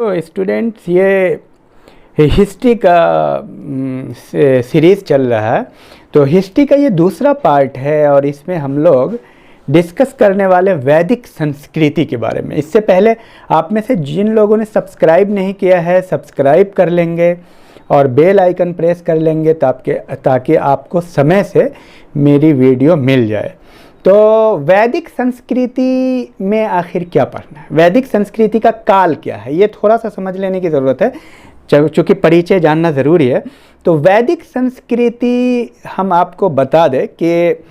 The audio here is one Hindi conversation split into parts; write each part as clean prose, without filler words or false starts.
तो स्टूडेंट्स, ये हिस्ट्री का सीरीज़ चल रहा है। तो हिस्ट्री का ये दूसरा पार्ट है और इसमें हम लोग डिस्कस करने वाले वैदिक संस्कृति के बारे में। इससे पहले आप में से जिन लोगों ने सब्सक्राइब नहीं किया है, सब्सक्राइब कर लेंगे और बेल आइकन प्रेस कर लेंगे ताकि आपको समय से मेरी वीडियो मिल जाए। तो वैदिक संस्कृति में आखिर क्या पढ़ना है, वैदिक संस्कृति का काल क्या है, ये थोड़ा सा समझ लेने की ज़रूरत है, चूँकि परिचय जानना ज़रूरी है। तो वैदिक संस्कृति हम आपको बता दें कि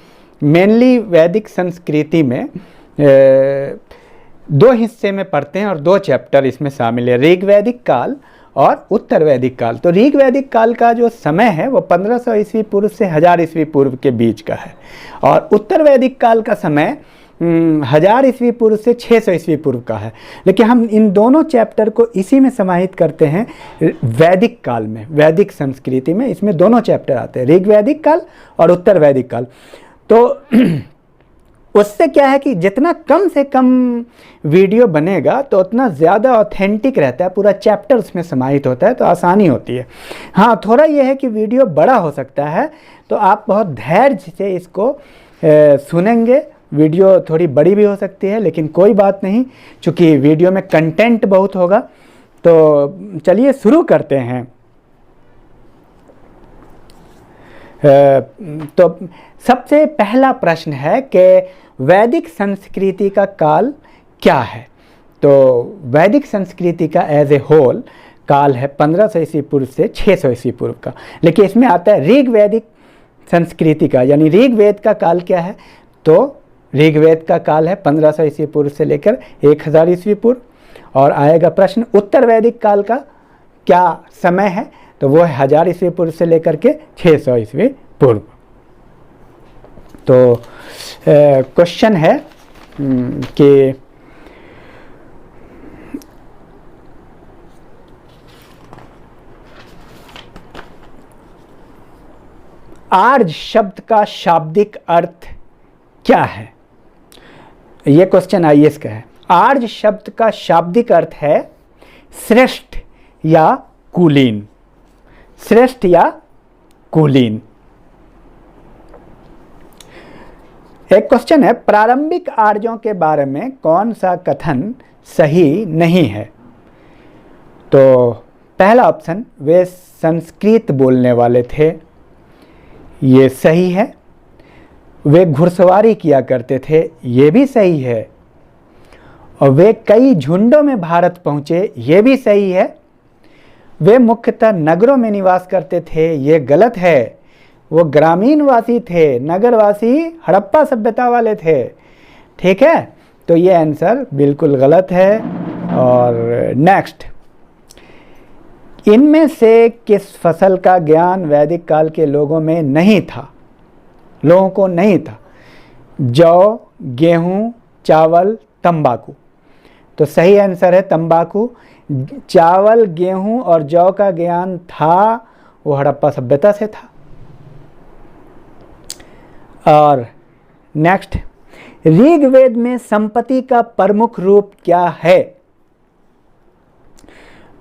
मेनली वैदिक संस्कृति में दो हिस्से में पढ़ते हैं और दो चैप्टर इसमें शामिल है, ऋग वैदिक काल और उत्तर वैदिक काल। तो ऋग वैदिक काल का जो समय है वो 1500 ईस्वी पूर्व से 1000 ईस्वी पूर्व के बीच का है और उत्तर वैदिक काल का समय 1000 ईस्वी पूर्व से 600 ईस्वी पूर्व का है। लेकिन हम इन दोनों चैप्टर को इसी में समाहित करते हैं वैदिक काल में, वैदिक संस्कृति में। इसमें दोनों चैप्टर आते हैं, ऋग वैदिक काल और उत्तर वैदिक काल। तो उससे क्या है कि जितना कम से कम वीडियो बनेगा तो उतना ज़्यादा ऑथेंटिक रहता है, पूरा चैप्टर उसमें समाहित होता है, तो आसानी होती है। हाँ, थोड़ा यह है कि वीडियो बड़ा हो सकता है, तो आप बहुत धैर्य से इसको सुनेंगे। वीडियो थोड़ी बड़ी भी हो सकती है, लेकिन कोई बात नहीं, चूँकि वीडियो में कंटेंट बहुत होगा। तो चलिए शुरू करते हैं। तो सबसे पहला प्रश्न है कि वैदिक संस्कृति का काल क्या है। तो वैदिक संस्कृति का एज ए होल काल है 1500 ईस्वी पूर्व से 600 ईस्वी पूर्व का। लेकिन इसमें आता है ऋग वैदिक संस्कृति का, यानी ऋग वेद का काल क्या है। तो ऋग वेद का काल है 1500 ईस्वी पूर्व से लेकर 1000 ईस्वी पूर्व। और आएगा प्रश्न उत्तर वैदिक काल का क्या समय है, तो वो है 1000 ईस्वी पूर्व से लेकर के 600 ईस्वी पूर्व। तो क्वेश्चन है कि आर्य शब्द का शाब्दिक अर्थ क्या है। ये क्वेश्चन आईएएस का है। आर्य शब्द का शाब्दिक अर्थ है श्रेष्ठ या कुलीन, श्रेष्ठ या कुलीन। एक क्वेश्चन है, प्रारंभिक आर्यों के बारे में कौन सा कथन सही नहीं है। तो पहला ऑप्शन, वे संस्कृत बोलने वाले थे, ये सही है। वे घुड़सवारी किया करते थे, ये भी सही है। और वे कई झुंडों में भारत पहुँचे, ये भी सही है। वे मुख्यतः नगरों में निवास करते थे, ये गलत है। वो ग्रामीणवासी थे, नगरवासी हड़प्पा सभ्यता वाले थे। ठीक है, तो ये आंसर बिल्कुल गलत है। और नेक्स्ट, इनमें से किस फसल का ज्ञान वैदिक काल के लोगों में नहीं था, लोगों को नहीं था। जौ, गेहूं, चावल, तंबाकू। तो सही आंसर है तंबाकू। चावल, गेहूं और जौ का ज्ञान था, वो हड़प्पा सभ्यता से था। और नेक्स्ट, ऋग्वेद में संपत्ति का प्रमुख रूप क्या है।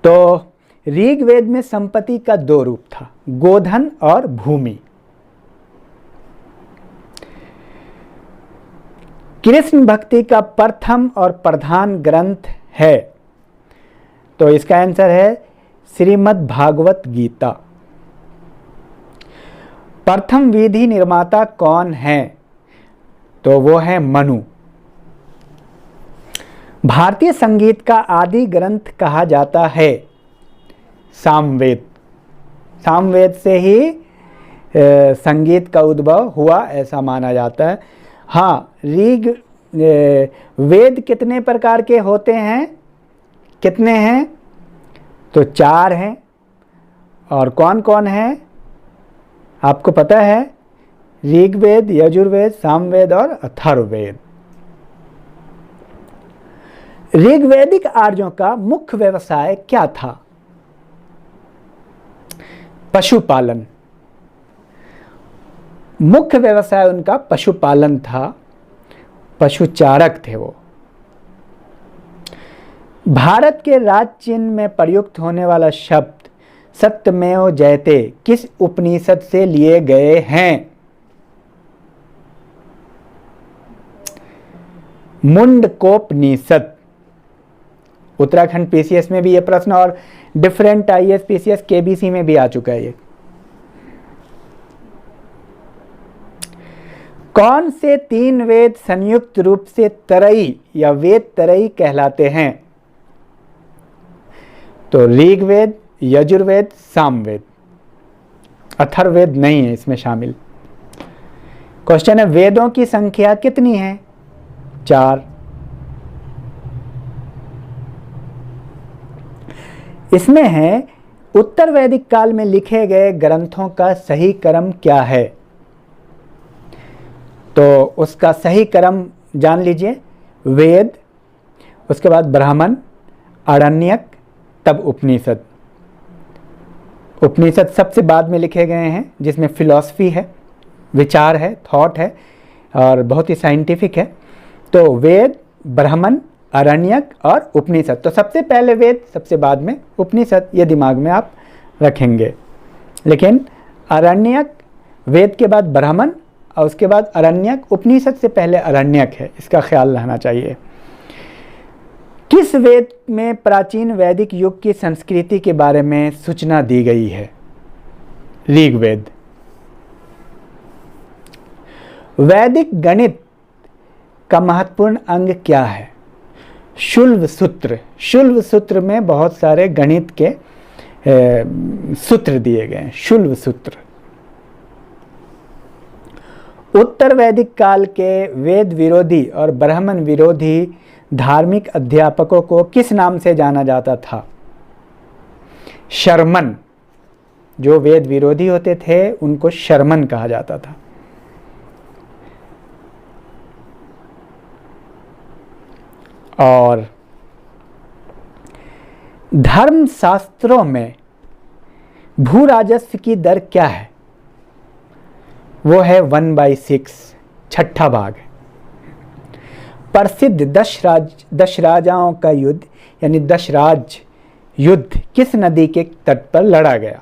तो ऋग्वेद में संपत्ति का दो रूप था, गोधन और भूमि। कृष्ण भक्ति का प्रथम और प्रधान ग्रंथ है। तो इसका आंसर है श्रीमद् भागवत गीता। प्रथम विधि निर्माता कौन है, तो वो है मनु। भारतीय संगीत का आदि ग्रंथ कहा जाता है सामवेद। सामवेद से ही संगीत का उद्भव हुआ ऐसा माना जाता है। हाँ, ऋग वेद कितने प्रकार के होते हैं, कितने हैं, तो 4 हैं। और कौन कौन है आपको पता है, ऋग्वेद, यजुर्वेद, सामवेद और अथर्ववेद। ऋग्वैदिक आर्यों का मुख्य व्यवसाय क्या था। पशुपालन। मुख्य व्यवसाय उनका पशुपालन था, पशुचारक थे वो। भारत के राज चिन्ह में प्रयुक्त होने वाला शब्द सत्यमेव जयते किस उपनिषद से लिए गए हैं? मुंडकोपनिषद। उत्तराखंड पीसीएस में भी ये प्रश्न और डिफरेंट आईएएस पीसीएस केबीसी में भी आ चुका है ये। कौन से 3 वेद संयुक्त रूप से तरई या वेद तरई कहलाते हैं? तो ऋग्वेद, यजुर्वेद, सामवेद। अथर्ववेद नहीं है इसमें शामिल। क्वेश्चन है वेदों की संख्या कितनी है? 4। इसमें है उत्तर वैदिक काल में लिखे गए ग्रंथों का सही क्रम क्या है? तो उसका सही क्रम जान लीजिए। वेद, उसके बाद ब्राह्मण, आरण्यक, तब उपनिषद। उपनिषद सबसे बाद में लिखे गए हैं, जिसमें फिलॉसफी है, विचार है, थॉट है और बहुत ही साइंटिफिक है। तो वेद, ब्राह्मण, आरण्यक और उपनिषद। तो सबसे पहले वेद, सबसे बाद में उपनिषद, ये दिमाग में आप रखेंगे। लेकिन आरण्यक, वेद के बाद ब्राह्मण और उसके बाद आरण्यक, उपनिषद से पहले आरण्यक है, इसका ख्याल रहना चाहिए। किस वेद में प्राचीन वैदिक युग की संस्कृति के बारे में सूचना दी गई है? ऋग्वेद। वैदिक गणित का महत्वपूर्ण अंग क्या है? शुल्ब सूत्र। शुल्ब सूत्र में बहुत सारे गणित के सूत्र दिए गए हैं, शुल्ब सूत्र। उत्तर वैदिक काल के वेद विरोधी और ब्राह्मण विरोधी धार्मिक अध्यापकों को किस नाम से जाना जाता था? शर्मन। जो वेद विरोधी होते थे उनको शर्मन कहा जाता था। और धर्म शास्त्रों में भू राजस्व की दर क्या है? वो है 1/6, 6ठा भाग। प्रसिद्ध दशराजाओं का युद्ध यानी दशराज युद्ध किस नदी के तट पर लड़ा गया?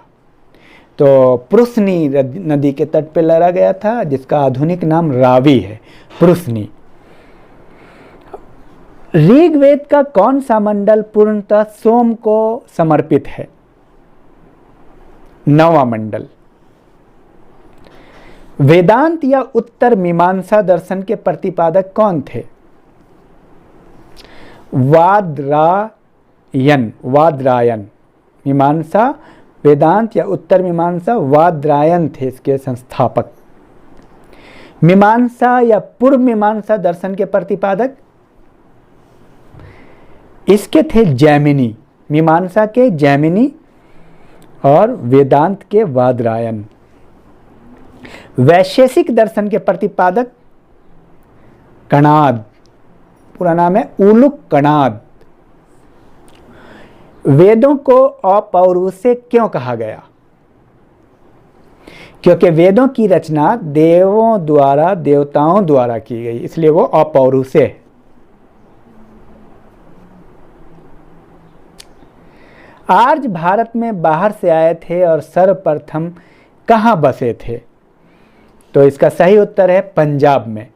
तो पृश्नी नदी के तट पर लड़ा गया था, जिसका आधुनिक नाम रावी है, पृश्नी। ऋग्वेद का कौन सा मंडल पूर्णतः सोम को समर्पित है? 9वां मंडल। वेदांत या उत्तर मीमांसा दर्शन के प्रतिपादक कौन थे? वादरायन। मीमांसा, वेदांत या उत्तर मीमांसा, वादरायन थे इसके संस्थापक। मीमांसा या पूर्व मीमांसा दर्शन के प्रतिपादक इसके थे जैमिनी। मीमांसा के जैमिनी और वेदांत के वादरायन। वैशेषिक दर्शन के प्रतिपादक कणाद, पूरा नाम है उलुक कणाद। वेदों को अपौरुषेय क्यों कहा गया? क्योंकि वेदों की रचना देवों द्वारा, देवताओं द्वारा की गई, इसलिए वो अपौरुषेय है। आर्य भारत में बाहर से आए थे और सर्वप्रथम कहाँ बसे थे? तो इसका सही उत्तर है पंजाब में।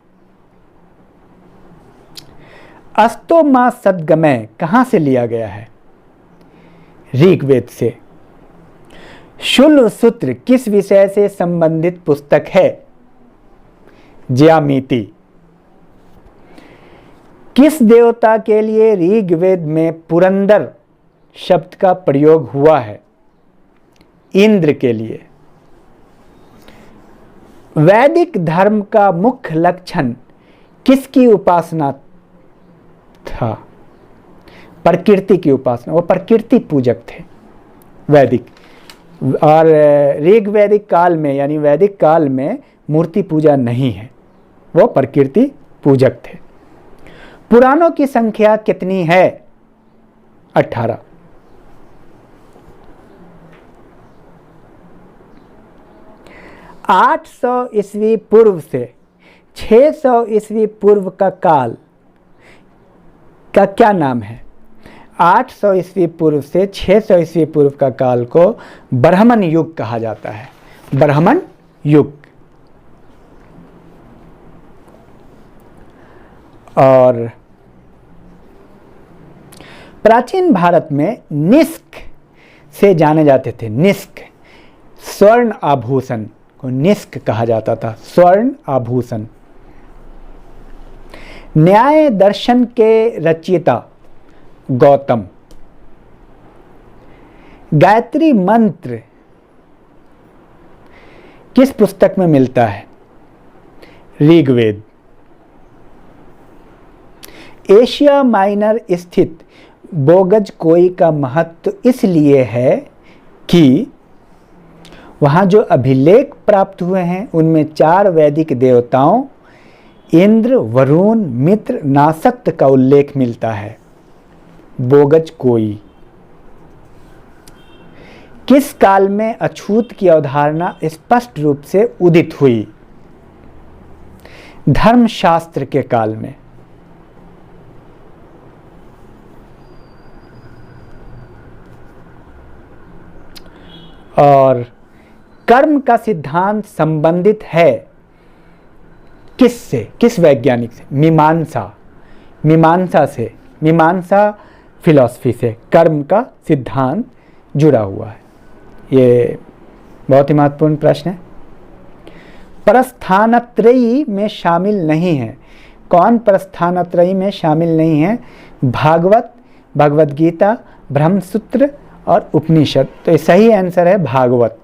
अस्तो मा सद्गमय कहाँ से लिया गया है? ऋग्वेद से। शुल्ब सूत्र किस विषय से संबंधित पुस्तक है? ज्यामिति। किस देवता के लिए ऋग्वेद में पुरंदर शब्द का प्रयोग हुआ है? इंद्र के लिए। वैदिक धर्म का मुख्य लक्षण किसकी उपासना था? प्रकृति की उपासना। वो प्रकृति पूजक थे वैदिक। और ऋग्वैदिक काल में यानी वैदिक काल में मूर्ति पूजा नहीं है, वो प्रकृति पूजक थे। पुराणों की संख्या कितनी है? 18। 800 ईस्वी पूर्व से 600 ईस्वी पूर्व का काल का क्या नाम है? 800 ईस्वी पूर्व से 600 ईस्वी पूर्व का काल को ब्राह्मण युग कहा जाता है। ब्राह्मण युग। और प्राचीन भारत में निष्क से जाने जाते थे। निष्क, स्वर्ण आभूषण को निष्क कहा जाता था, स्वर्ण आभूषण। न्याय दर्शन के रचयिता गौतम। गायत्री मंत्र किस पुस्तक में मिलता है? ऋग्वेद। एशिया माइनर स्थित बोगज कोई का महत्व इसलिए है कि वहाँ जो अभिलेख प्राप्त हुए हैं उनमें 4 वैदिक देवताओं इंद्र, वरुण, मित्र, नासक्त का उल्लेख मिलता है। बोगज कोई। किस काल में अछूत की अवधारणा स्पष्ट रूप से उदित हुई? धर्मशास्त्र के काल में। और कर्म का सिद्धांत संबंधित है किससे? किस वैज्ञानिक से? मीमांसा। मीमांसा से, मीमांसा फिलॉसफी से कर्म का सिद्धांत जुड़ा हुआ है। ये बहुत ही महत्वपूर्ण प्रश्न है। प्रस्थानत्रयी में शामिल नहीं है। कौन प्रस्थानत्रयी में शामिल नहीं है? भागवत, भगवद गीता, ब्रह्मसूत्र और उपनिषद। तो ये सही आंसर है भागवत।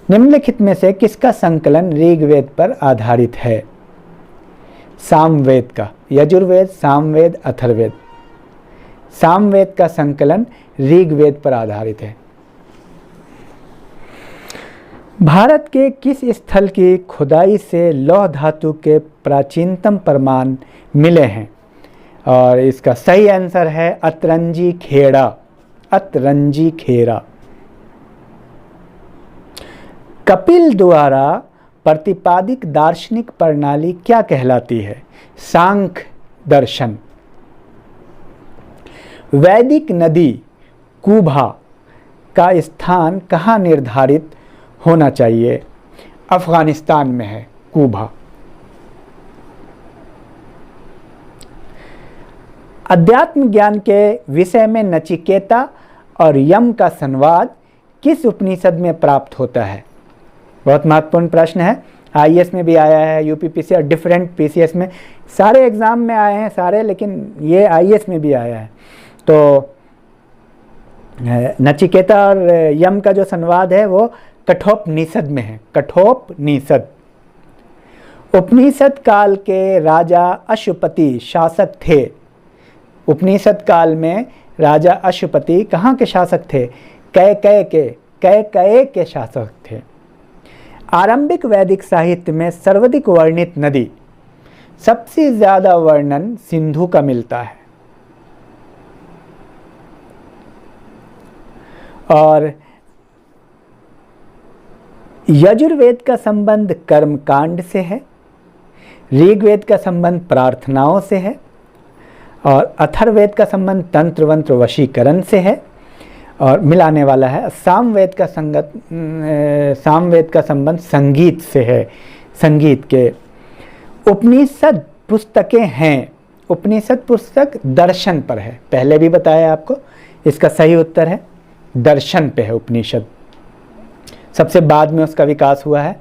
निम्नलिखित में से किसका संकलन ऋग्वेद पर आधारित है? सामवेद का। यजुर्वेद, सामवेद, अथर्ववेद। सामवेद का संकलन ऋग्वेद पर आधारित है। भारत के किस स्थल की खुदाई से लौह धातु के प्राचीनतम प्रमाण मिले हैं? और इसका सही आंसर है अतरंजी खेड़ा। अतरंजी खेड़ा। कपिल द्वारा प्रतिपादित दार्शनिक प्रणाली क्या कहलाती है? सांख्य दर्शन। वैदिक नदी कुभा का स्थान कहाँ निर्धारित होना चाहिए? अफगानिस्तान में है कुभा। अध्यात्म ज्ञान के विषय में नचिकेता और यम का संवाद किस उपनिषद में प्राप्त होता है? बहुत महत्वपूर्ण प्रश्न है। आईएएस में भी आया है, यूपीपीसी और डिफरेंट पीसीएस में, सारे एग्जाम में आए हैं सारे, लेकिन ये आईएएस में भी आया है। तो नचिकेता और यम का जो संवाद है वो कठोपनिषद में है। कठोपनिषद। उपनिषद काल के राजा अशुपति शासक थे। उपनिषद काल में राजा अशुपति कहाँ के शासक थे? कैकेय के शासक थे। आरंभिक वैदिक साहित्य में सर्वाधिक वर्णित नदी, सबसे ज्यादा वर्णन सिंधु का मिलता है। और यजुर्वेद का संबंध कर्मकांड से है, ऋग्वेद का संबंध प्रार्थनाओं से है और अथर्ववेद का संबंध तंत्र वंत्र वशीकरण से है और मिलाने वाला है। सामवेद का संबंध संगीत से है, संगीत के। उपनिषद पुस्तकें हैं। उपनिषद पुस्तक दर्शन पर है, पहले भी बताया आपको। इसका सही उत्तर है दर्शन पे है उपनिषद, सबसे बाद में उसका विकास हुआ है।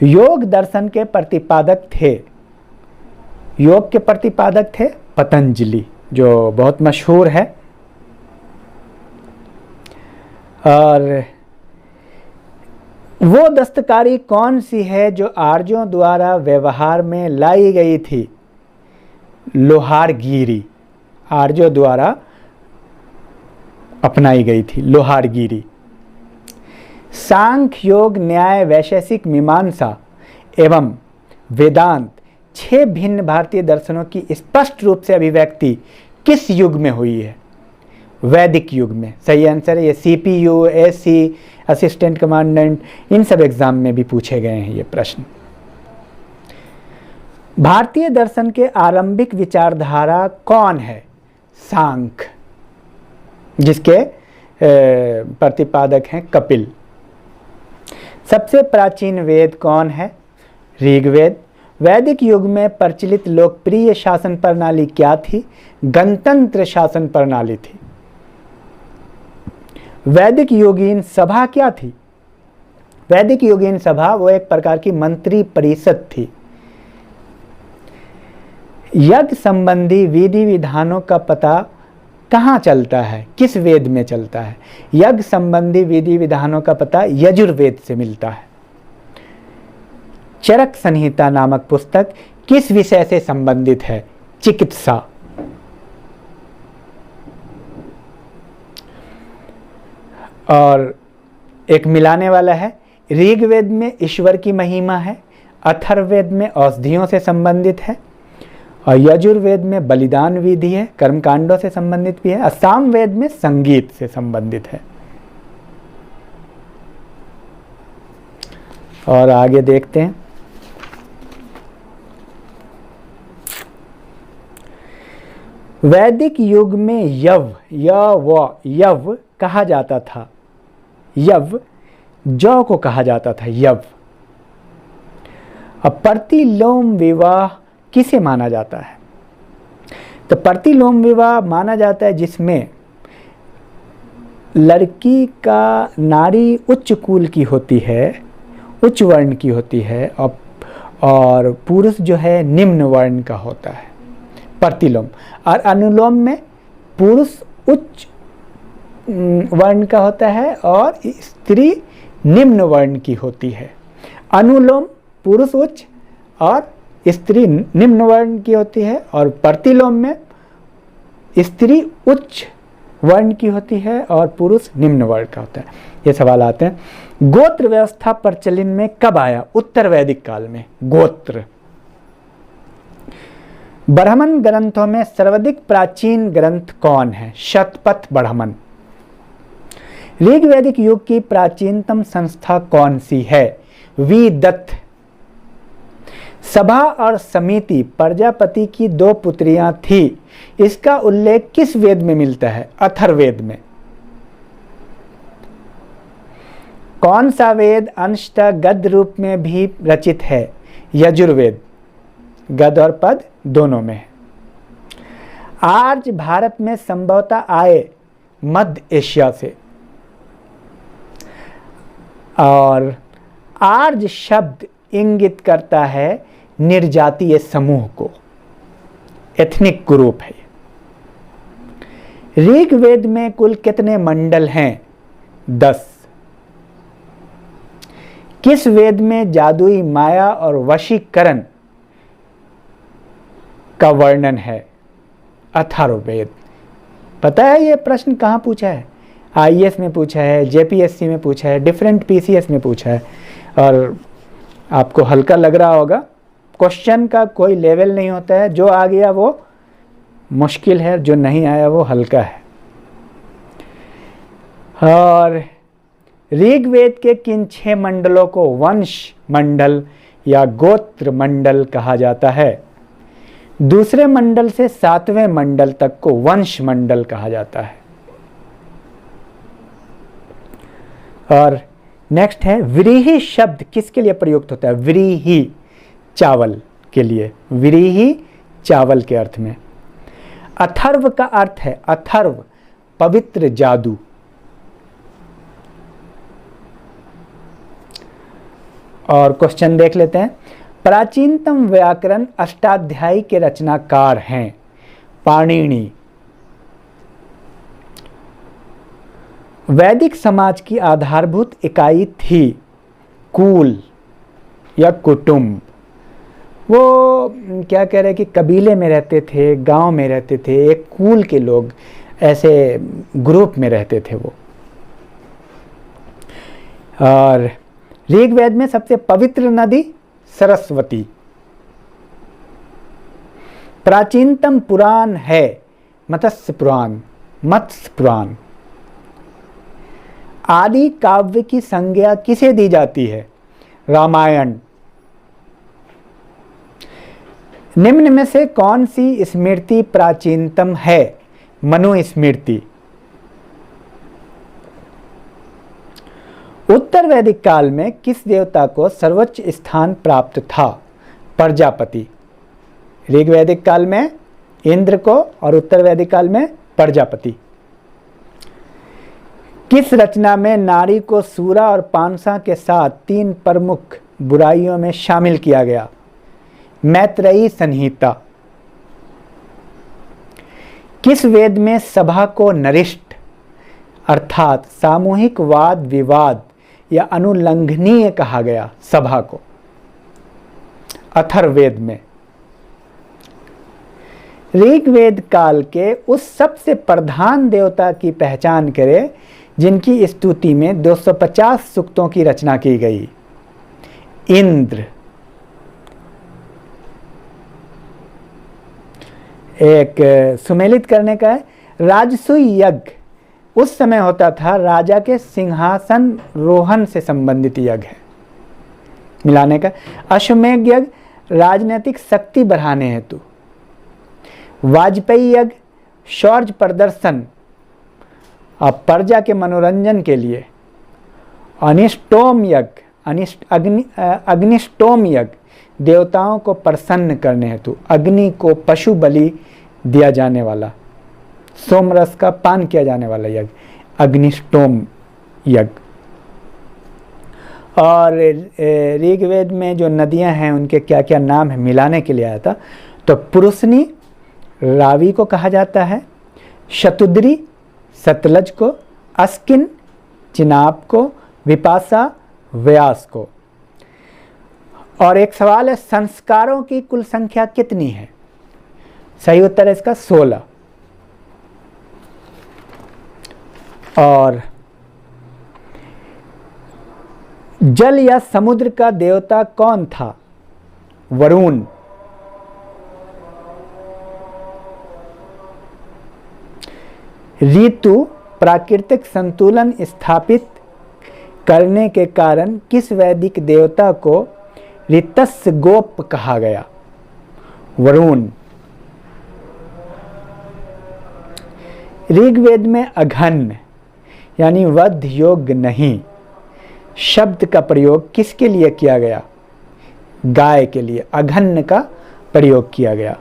योग दर्शन के प्रतिपादक थे, योग के प्रतिपादक थे पतंजलि, जो बहुत मशहूर है। और वो दस्तकारी कौन सी है जो आर्यों द्वारा व्यवहार में लाई गई थी? लोहारगिरी। आर्यों द्वारा अपनाई गई थी लोहारगिरी। सांख्य, योग, न्याय, वैशेषिक, मीमांसा एवं वेदांत 6 भिन्न भारतीय दर्शनों की स्पष्ट रूप से अभिव्यक्ति किस युग में हुई है? वैदिक युग में। सही आंसर है ये। सीपीयू, एससी, असिस्टेंट कमांडेंट, इन सब एग्जाम में भी पूछे गए हैं ये प्रश्न। भारतीय दर्शन के आरंभिक विचारधारा कौन है? सांख्य, जिसके प्रतिपादक हैं कपिल। सबसे प्राचीन वेद कौन है? ऋग्वेद। वैदिक युग में प्रचलित लोकप्रिय शासन प्रणाली क्या थी? गणतंत्र शासन प्रणाली थी। वैदिक योगीन सभा क्या थी? वैदिक योगीन सभा वो एक प्रकार की मंत्री परिषद थी। यज्ञ संबंधी विधि विधानों का पता कहाँ चलता है? किस वेद में चलता है? यज्ञ संबंधी विधि विधानों का पता यजुर्वेद से मिलता है। चरक संहिता नामक पुस्तक किस विषय से संबंधित है? चिकित्सा। और एक मिलाने वाला है, ऋग्वेद में ईश्वर की महिमा है, अथर्ववेद में औषधियों से संबंधित है, और यजुर्वेद में बलिदान विधि है, कर्मकांडों से संबंधित भी है, और सामवेद में संगीत से संबंधित है। और आगे देखते हैं। वैदिक युग में यव कहा जाता था। यव जौ को कहा जाता था, यव। अब प्रतिलोम विवाह किसे माना जाता है? तो प्रतिलोम विवाह माना जाता है जिसमें लड़की का नारी उच्च कुल की होती है, उच्च वर्ण की होती है, और पुरुष जो है निम्न वर्ण का होता है, प्रतिलोम। और अनुलोम में पुरुष उच्च वर्ण का होता है और स्त्री निम्न वर्ण की होती है। अनुलोम पुरुष उच्च और स्त्री निम्न वर्ण की होती है, और प्रतिलोम में स्त्री उच्च वर्ण की होती है और पुरुष निम्न वर्ण का होता है। ये सवाल आते हैं। गोत्र व्यवस्था प्रचलन में कब आया? उत्तर वैदिक काल में। गोत्र ब्राह्मण ग्रंथों में सर्वाधिक प्राचीन ग्रंथ कौन है? शतपथ ब्राह्मण। ऋग्वैदिक युग की प्राचीनतम संस्था कौन सी है? विदत्त। सभा और समिति प्रजापति की दो पुत्रियां थी, इसका उल्लेख किस वेद में मिलता है? अथर्ववेद में। कौन सा वेद अंशतः गद्य रूप में भी रचित है? यजुर्वेद। गद्य और पद दोनों में है। आर्य भारत में संभवतः आए मध्य एशिया से, और आर्य शब्द इंगित करता है निर्जातीय समूह को, एथनिक ग्रुप है। ऋग्वेद में कुल कितने मंडल हैं? 10। किस वेद में जादुई माया और वशीकरण का वर्णन है? अथर्ववेद। पता है ये प्रश्न कहाँ पूछा है? आईएएस में पूछा है, जेपीएससी में पूछा है, डिफरेंट पीसीएस में पूछा है। और आपको हल्का लग रहा होगा, क्वेश्चन का कोई लेवल नहीं होता है, जो आ गया वो मुश्किल है, जो नहीं आया वो हल्का है। और ऋग्वेद के किन 6 मंडलों को वंश मंडल या गोत्र मंडल कहा जाता है? दूसरे मंडल से 7वें मंडल तक को वंश मंडल कहा जाता है। और नेक्स्ट है, व्रीहि शब्द किसके लिए प्रयुक्त होता है? व्रीहि, चावल के लिए। व्रीहि चावल के अर्थ में। अथर्व का अर्थ है, अथर्व पवित्र जादू। और क्वेश्चन देख लेते हैं। प्राचीनतम व्याकरण अष्टाध्यायी के रचनाकार हैं? पाणिनि। वैदिक समाज की आधारभूत इकाई थी कुल या कुटुंब। वो क्या कह रहे हैं कि कबीले में रहते थे, गांव में रहते थे, एक कुल के लोग ऐसे ग्रुप में रहते थे वो। और ऋग्वेद में सबसे पवित्र नदी सरस्वती। प्राचीनतम पुराण है मत्स्य पुराण, मत्स्य पुराण। आदि काव्य की संज्ञा किसे दी जाती है? रामायण। निम्न में से कौन सी स्मृति प्राचीनतम है? मनुस्मृति। उत्तर वैदिक काल में किस देवता को सर्वोच्च स्थान प्राप्त था? प्रजापति। ऋग वैदिक काल में इंद्र को और उत्तर वैदिक काल में प्रजापति। किस रचना में नारी को सूरा और पानसा के साथ 3 प्रमुख बुराइयों में शामिल किया गया? मैत्रेयी संहिता। किस वेद में सभा को नरिष्ठ अर्थात सामूहिक वाद विवाद या अनुल्लंघनीय कहा गया? सभा को। अथर्ववेद में। ऋग्वेद काल के उस सबसे प्रधान देवता की पहचान करें जिनकी स्तुति में 250 सूक्तों की रचना की गई? इंद्र। एक सुमेलित करने का है। राजसूय यज्ञ उस समय होता था, राजा के सिंहासन रोहन से संबंधित यज्ञ है। मिलाने का। अश्वमेध यज्ञ राजनीतिक शक्ति बढ़ाने हेतु। वाजपेयी यज्ञ शौर्य प्रदर्शन और प्रजा के मनोरंजन के लिए। अनिष्टोम यज्ञ अग्निष्टोम यज्ञ देवताओं को प्रसन्न करने हेतु, अग्नि को पशु बलि दिया जाने वाला, सोमरस का पान किया जाने वाला यज्ञ, अग्निष्टोम यज्ञ। और ऋग्वेद में जो नदियां हैं उनके क्या क्या नाम है मिलाने के लिए आया था। तो पुरुषनी रावी को कहा जाता है, शतुद्री सतलज को, अस्किन चिनाब को, विपाशा व्यास को। और एक सवाल है, संस्कारों की कुल संख्या कितनी है? सही उत्तर है इसका 16। और जल या समुद्र का देवता कौन था? वरुण। ऋतु प्राकृतिक संतुलन स्थापित करने के कारण किस वैदिक देवता को ऋतस्य गोप कहा गया? वरुण। ऋग्वेद में अघन्य यानी वध योग्य नहीं शब्द का प्रयोग किसके लिए किया गया? गाय के लिए अघन्य का प्रयोग किया गया।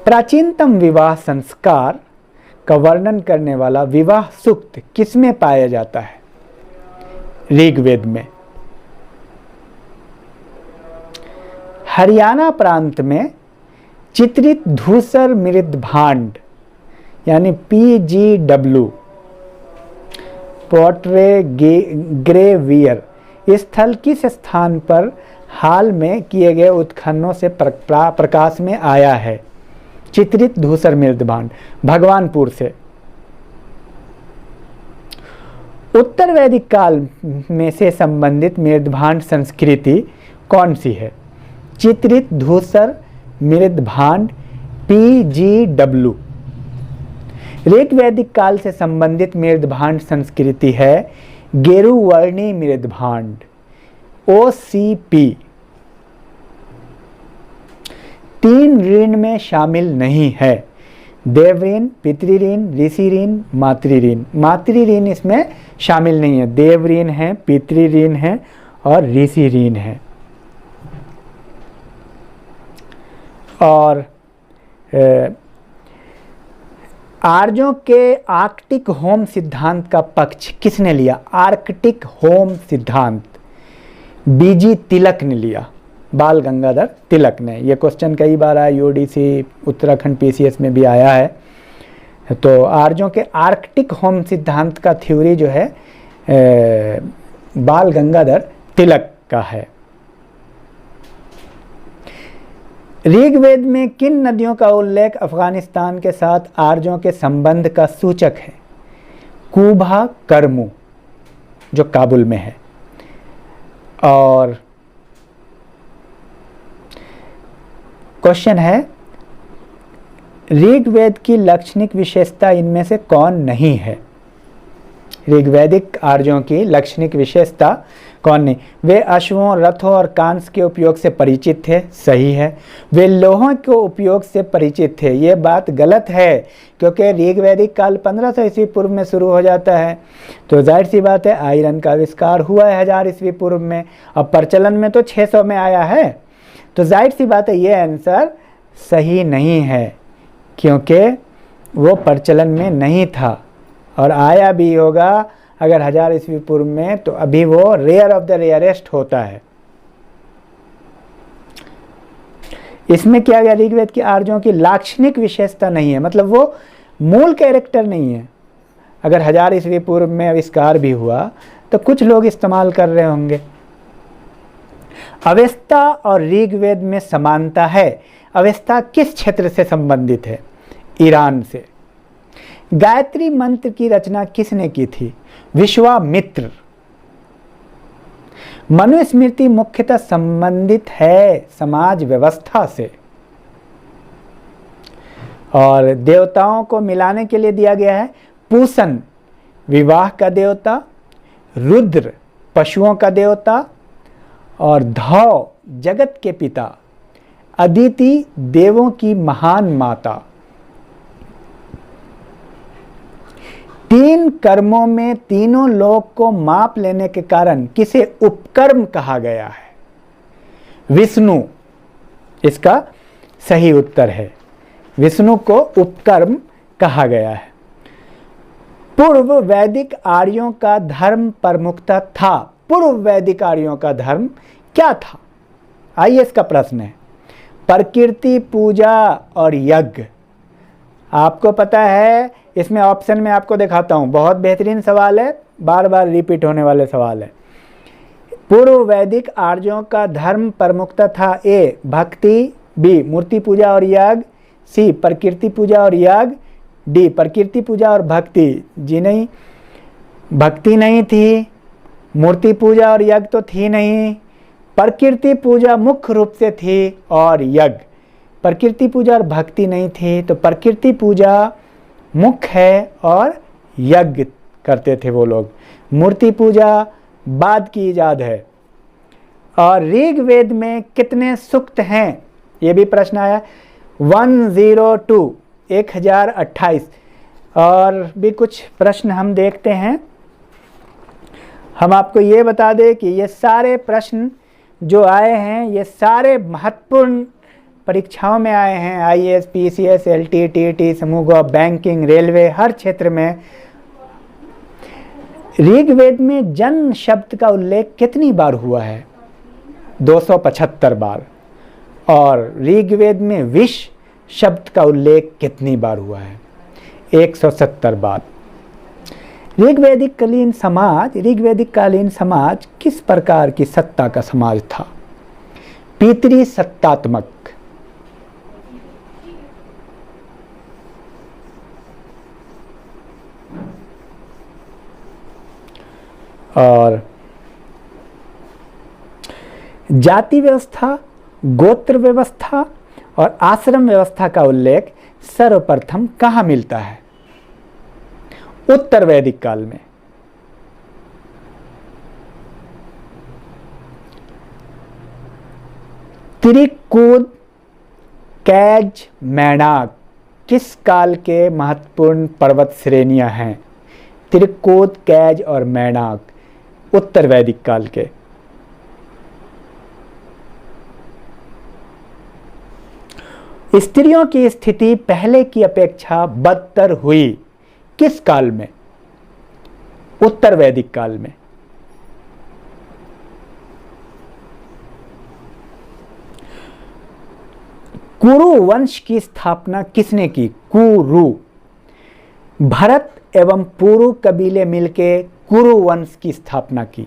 प्राचीनतम विवाह संस्कार का वर्णन करने वाला विवाह सूक्त किसमें पाया जाता है? ऋग्वेद में। हरियाणा प्रांत में चित्रित धूसर मृद भांड यानी PGW पोर्ट्रे ग्रेवियर स्थल किस स्थान पर हाल में किए गए उत्खननों से प्रकाश में आया है? चित्रित धूसर मृदभांड भगवानपुर से। उत्तर वैदिक काल में से संबंधित मृदभांड संस्कृति कौन सी है? चित्रित धूसर मृदभांड PGW। ऋग्वैदिक काल से संबंधित मृदभांड संस्कृति है गेरुवर्णी मृदभांड OCP। 3 ऋण में शामिल नहीं है, देवऋण, पितृऋण, ऋषि ऋण, मातृऋण। मातृऋण इसमें शामिल नहीं है, देवऋण है, पितृऋण है और ऋषि ऋण है। और आर्यों के आर्कटिक होम सिद्धांत का पक्ष किसने लिया? आर्कटिक होम सिद्धांत BG तिलक ने लिया, बाल गंगाधर तिलक ने। ये क्वेश्चन कई बार आया, UDC उत्तराखंड PCS में भी आया है। तो आर्यों के आर्कटिक होम सिद्धांत का थ्योरी जो है बाल गंगाधर तिलक का है। ऋग्वेद में किन नदियों का उल्लेख अफगानिस्तान के साथ आर्यों के संबंध का सूचक है? कुबा करमू जो काबुल में है। और क्वेश्चन है, ऋग्वेद की लक्षणिक विशेषता इनमें से कौन नहीं है? ऋग्वैदिक आर्यों की लक्षणिक विशेषता कौन नहीं? वे अश्वों, रथों और कांस के उपयोग से परिचित थे, सही है। वे लोहों के उपयोग से परिचित थे, ये बात गलत है, क्योंकि ऋग्वैदिक काल 1500 ईस्वी पूर्व में शुरू हो जाता है। तो जाहिर सी बात है आयरन का आविष्कार हुआ है 1000 ईस्वी पूर्व में, अब प्रचलन में तो 600 में आया है। तो जाहिर सी बात है ये आंसर सही नहीं है, क्योंकि वो प्रचलन में नहीं था, और आया भी होगा अगर 1000 ईस्वी पूर्व में तो अभी वो रेयर ऑफ द रेयरेस्ट होता है। इसमें क्या गया, ऋग्वेद की आर्यों की लाक्षणिक विशेषता नहीं है, मतलब वो मूल कैरेक्टर नहीं है। अगर 1000 ईस्वी पूर्व में आविष्कार भी हुआ तो कुछ लोग इस्तेमाल कर रहे होंगे। अवेस्ता और ऋग्वेद में समानता है। अवेस्ता किस क्षेत्र से संबंधित है? ईरान से। गायत्री मंत्र की रचना किसने की थी? विश्वामित्र। मनुस्मृति मुख्यतः संबंधित है समाज व्यवस्था से, और देवताओं को मिलाने के लिए दिया गया है। पूषण विवाह का देवता, रुद्र पशुओं का देवता, और धौ जगत के पिता, अदिति देवों की महान माता। 3 कर्मों में तीनों लोक को माप लेने के कारण किसे उपकर्म कहा गया है? विष्णु इसका सही उत्तर है, विष्णु को उपकर्म कहा गया है। पूर्व वैदिक आर्यों का धर्म प्रमुखता था। पूर्व वैदिक आर्यों का धर्म क्या था? आइए इसका प्रश्न है। प्रकृति पूजा और यज्ञ। आपको पता है, इसमें ऑप्शन में आपको दिखाता हूं, बहुत बेहतरीन सवाल है, बार बार रिपीट होने वाले सवाल है। पूर्व वैदिक आर्यों का धर्म प्रमुखता था। ए भक्ति, बी मूर्ति पूजा और यज्ञ, सी प्रकृति पूजा और यज्ञ, डी प्रकृति पूजा और भक्ति। जी नहीं, भक्ति नहीं थी, मूर्ति पूजा और यज्ञ तो थी नहीं, प्रकृति पूजा मुख्य रूप से थी और यज्ञ। प्रकृति पूजा और भक्ति नहीं थी, तो प्रकृति पूजा मुख्य है और यज्ञ करते थे वो लोग। मूर्ति पूजा बाद की इजाद है। और ऋग्वेद में कितने सूक्त हैं? ये भी प्रश्न आया। 102 1028। और भी कुछ प्रश्न हम देखते हैं। हम आपको ये बता दें कि ये सारे प्रश्न जो आए हैं ये सारे महत्वपूर्ण परीक्षाओं में आए हैं। आईएएस, पीसीएस, एलटी, टीटी, समूह, बैंकिंग, रेलवे, हर क्षेत्र में। ऋग्वेद में जन शब्द का उल्लेख कितनी बार हुआ है? 275 बार। और ऋग्वेद में विष शब्द का उल्लेख कितनी बार हुआ है? 170 बार। ऋग्वैदिक कालीन समाज किस प्रकार की सत्ता का समाज था? पितृ सत्तात्मक। और जाति व्यवस्था, गोत्र व्यवस्था और आश्रम व्यवस्था का उल्लेख सर्वप्रथम कहाँ मिलता है? उत्तर वैदिक काल में। त्रिकूद, कैज, मैनाक किस काल के महत्वपूर्ण पर्वत श्रेणियां हैं? त्रिकूद, कैज और मैनाक उत्तर वैदिक काल के। स्त्रियों की स्थिति पहले की अपेक्षा बदतर हुई किस काल में? उत्तर वैदिक काल में। कुरु वंश की स्थापना किसने की? कुरु। भरत एवं पुरु कबीले मिलके कुरु वंश की स्थापना की।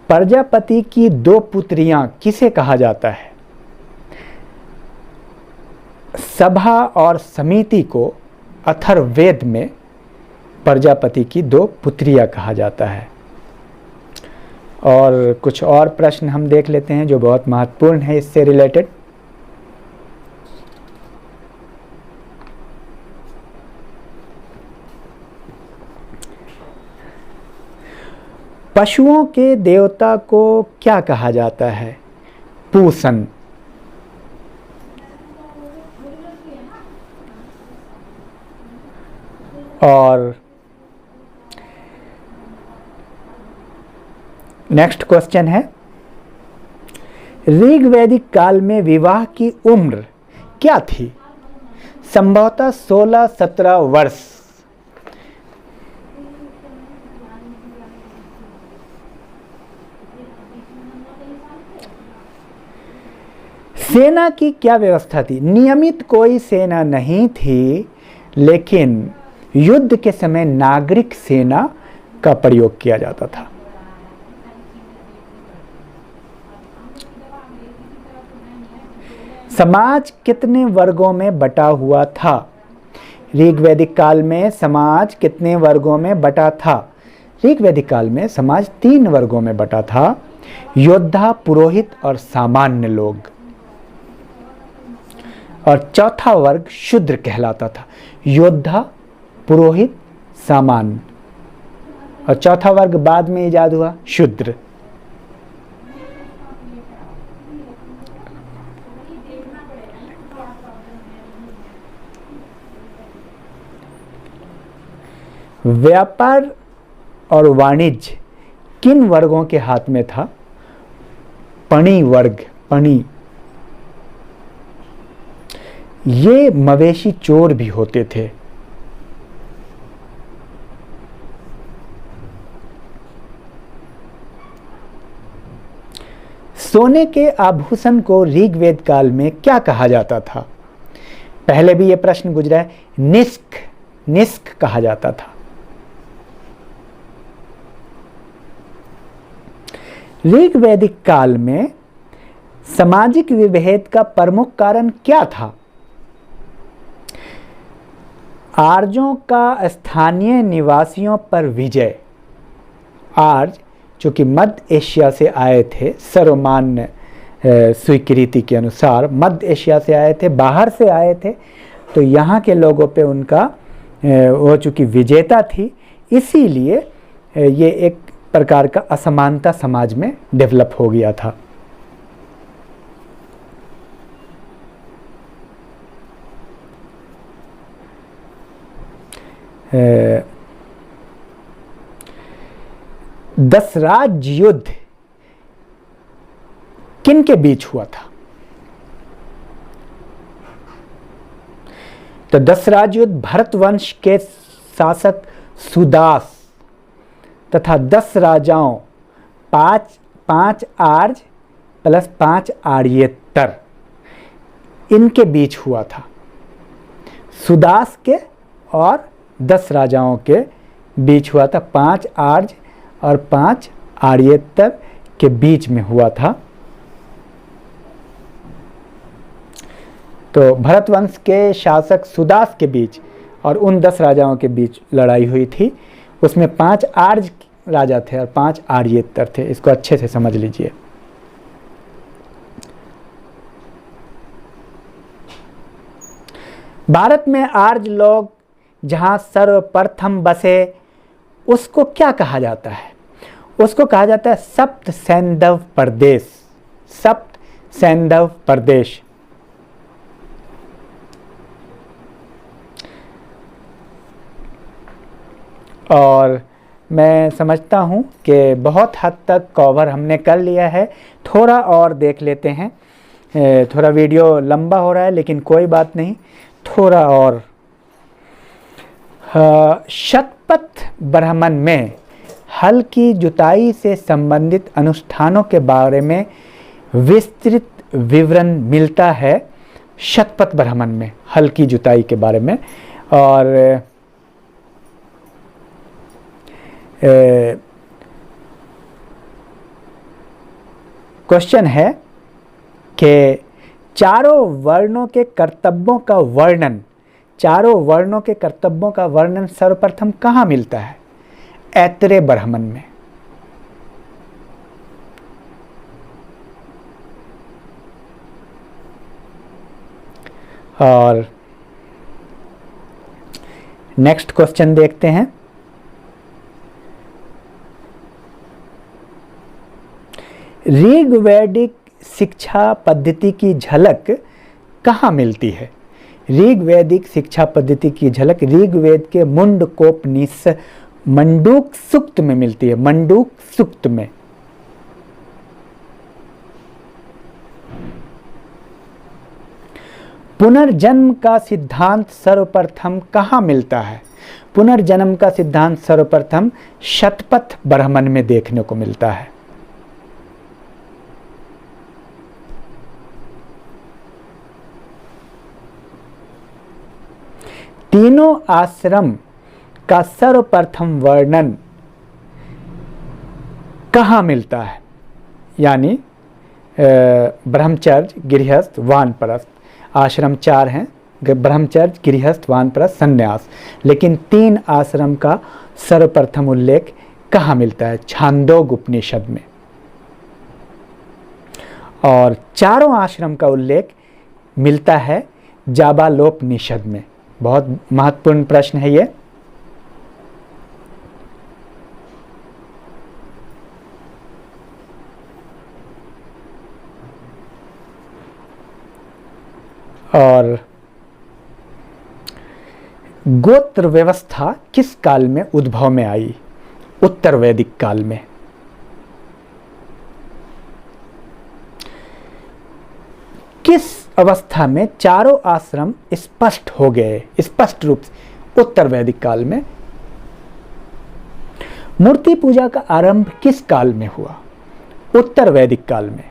प्रजापति की 2 पुत्रियां किसे कहा जाता है? सभा और समिति को अथर्ववेद में प्रजापति की 2 पुत्रियां कहा जाता है। और कुछ और प्रश्न हम देख लेते हैं जो बहुत महत्वपूर्ण है इससे रिलेटेड। पशुओं के देवता को क्या कहा जाता है? पूसन। और नेक्स्ट क्वेश्चन है, ऋग वैदिक काल में विवाह की उम्र क्या थी? संभवतः 16-17 वर्ष। सेना की क्या व्यवस्था थी? नियमित कोई सेना नहीं थी, लेकिन युद्ध के समय नागरिक सेना का प्रयोग किया जाता था। समाज कितने वर्गों में बटा हुआ था? ऋग वैदिक काल में समाज कितने वर्गों में बटा था? ऋग वैदिक काल में समाज 3 वर्गों में बटा था, योद्धा, पुरोहित और सामान्य लोग। और चौथा वर्ग शूद्र कहलाता था। योद्धा, पुरोहित, सामान्य, और चौथा वर्ग बाद में इजाद हुआ, शूद्र। व्यापार और वाणिज्य किन वर्गों के हाथ में था? पणी वर्ग। पणी ये मवेशी चोर भी होते थे। सोने के आभूषण को ऋग्वेद काल में क्या कहा जाता था? पहले भी यह प्रश्न गुजरा है। निष्क। निष्क कहा जाता था। ऋग वैदिक काल में सामाजिक विभेद का प्रमुख कारण क्या था? आर्यों का स्थानीय निवासियों पर विजय। आर्य जो कि मध्य एशिया से आए थे, सर्वमान्य स्वीकृति के अनुसार मध्य एशिया से आए थे, बाहर से आए थे, तो यहाँ के लोगों पे उनका वो चूँकि विजेता थी, इसीलिए ये एक प्रकार का असमानता समाज में डेवलप हो गया था। दशराज युद्ध किन के बीच हुआ था? तो दशराज युद्ध भरत वंश के शासक सुदास तथा 10 राजाओं, 5 आर्य प्लस 5 आर्येतर, इनके बीच हुआ था। सुदास के और 10 राजाओं के बीच हुआ था। 5 आर्य और 5 आर्येतर के बीच में हुआ था। तो भरतवंश के शासक सुदास के बीच और उन 10 राजाओं के बीच लड़ाई हुई थी। उसमें 5 आर्य राजा थे और 5 आर्येतर थे। इसको अच्छे से समझ लीजिए। भारत में आर्य लोग जहां सर्वप्रथम बसे, उसको क्या कहा जाता है? उसको कहा जाता है सप्त सैंधव प्रदेश। सप्त सैंधव प्रदेश। और मैं समझता हूँ कि बहुत हद तक कवर हमने कर लिया है। थोड़ा और देख लेते हैं। थोड़ा वीडियो लंबा हो रहा है, लेकिन कोई बात नहीं, थोड़ा और। शतपथ ब्राह्मण में हल की जुताई से संबंधित अनुष्ठानों के बारे में विस्तृत विवरण मिलता है। शतपथ ब्राह्मण में हल की जुताई के बारे में। और क्वेश्चन है कि चारों वर्णों के कर्तव्यों का वर्णन, चारों वर्णों के कर्तव्यों का वर्णन सर्वप्रथम कहाँ मिलता है? ऐतरेय ब्राह्मण में। और नेक्स्ट क्वेश्चन देखते हैं। ऋग्वैदिक शिक्षा पद्धति की झलक कहाँ मिलती है? ऋग्वैदिक शिक्षा पद्धति की झलक ऋग्वेद के मुंडकोपनिषद मंडूक सूक्त में मिलती है। मंडूक सूक्त में। पुनर्जन्म का सिद्धांत सर्वप्रथम कहाँ मिलता है? पुनर्जन्म का सिद्धांत सर्वप्रथम शतपथ ब्राह्मण में देखने को मिलता है। तीनों आश्रम का सर्वप्रथम वर्णन कहाँ मिलता है? यानी ब्रह्मचर्य, गृहस्थ, वानप्रस्थ। आश्रम 4 हैं, ब्रह्मचर्य, गृहस्थ, वानप्रस्थ, संन्यास। लेकिन 3 आश्रम का सर्वप्रथम उल्लेख कहाँ मिलता है? छांदोग्य उपनिषद में। और चारों आश्रम का उल्लेख मिलता है जाबालोपनिषद में। बहुत महत्वपूर्ण प्रश्न है ये। और गोत्र व्यवस्था किस काल में उद्भव में आई? उत्तर वैदिक काल में। किस अवस्था में चारों आश्रम स्पष्ट हो गए, स्पष्ट रूप से? उत्तर वैदिक काल में। मूर्ति पूजा का आरंभ किस काल में हुआ? उत्तर वैदिक काल में।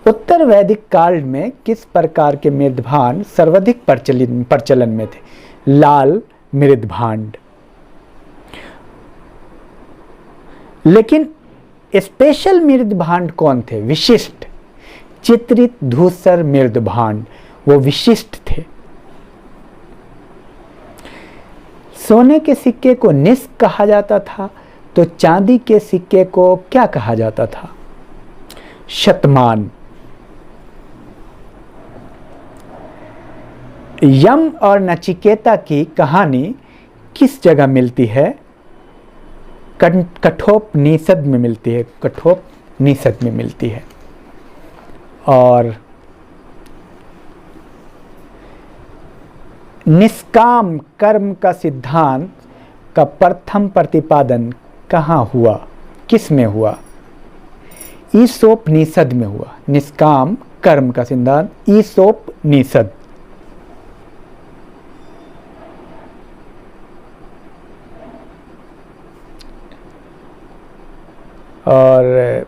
उत्तर वैदिक काल में किस प्रकार के मृदभांड सर्वाधिक प्रचलन में थे? लाल मृदभांड। लेकिन स्पेशल मृदभांड कौन थे? विशिष्ट, चित्रित धूसर मृदभांड, वो विशिष्ट थे। सोने के सिक्के को निष्क कहा जाता था, तो चांदी के सिक्के को क्या कहा जाता था? शतमान। यम और नचिकेता की कहानी किस जगह मिलती है? कठोपनिषद में मिलती है। कठोपनिषद में मिलती है। और निष्काम कर्म का सिद्धांत का प्रथम प्रतिपादन कहाँ हुआ? किस में हुआ? ईसोपनिषद में हुआ। निष्काम कर्म का सिद्धांत ईसोपनिषद। और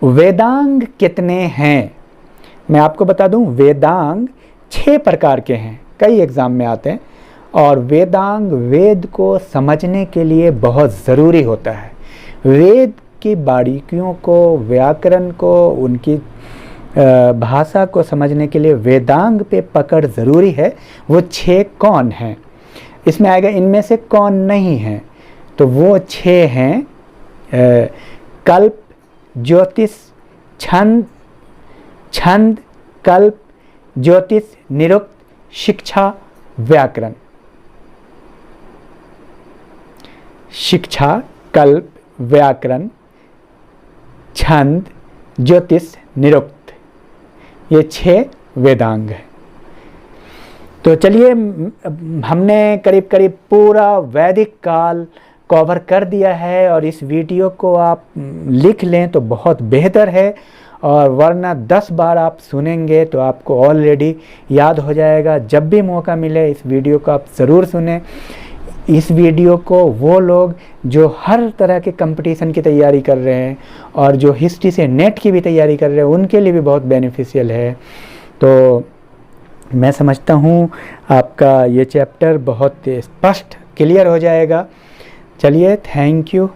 वेदांग कितने हैं? मैं आपको बता दूं, वेदांग 6 प्रकार के हैं, कई एग्जाम में आते हैं। और वेदांग वेद को समझने के लिए बहुत ज़रूरी होता है। वेद की बारीकियों को, व्याकरण को, उनकी भाषा को समझने के लिए वेदांग पे पकड़ ज़रूरी है। वो 6 कौन हैं? इसमें आएगा इनमें से कौन नहीं है। तो वो 6 हैं कल्प, ज्योतिष, छंद, कल्प, ज्योतिष, निरुक्त, शिक्षा, व्याकरण। शिक्षा, कल्प, व्याकरण, छंद, ज्योतिष, निरुक्त, ये 6 वेदांग हैं। तो चलिए, हमने करीब करीब पूरा वैदिक काल कवर कर दिया है। और इस वीडियो को आप लिख लें तो बहुत बेहतर है, और वरना 10 बार आप सुनेंगे तो आपको ऑलरेडी याद हो जाएगा। जब भी मौका मिले इस वीडियो को आप ज़रूर सुनें। इस वीडियो को वो लोग जो हर तरह के कंपटीशन की तैयारी कर रहे हैं और जो हिस्ट्री से नेट की भी तैयारी कर रहे हैं, उनके लिए भी बहुत बेनिफिशियल है। तो मैं समझता हूँ आपका ये चैप्टर बहुत स्पष्ट क्लियर हो जाएगा। चलिए, थैंक यू।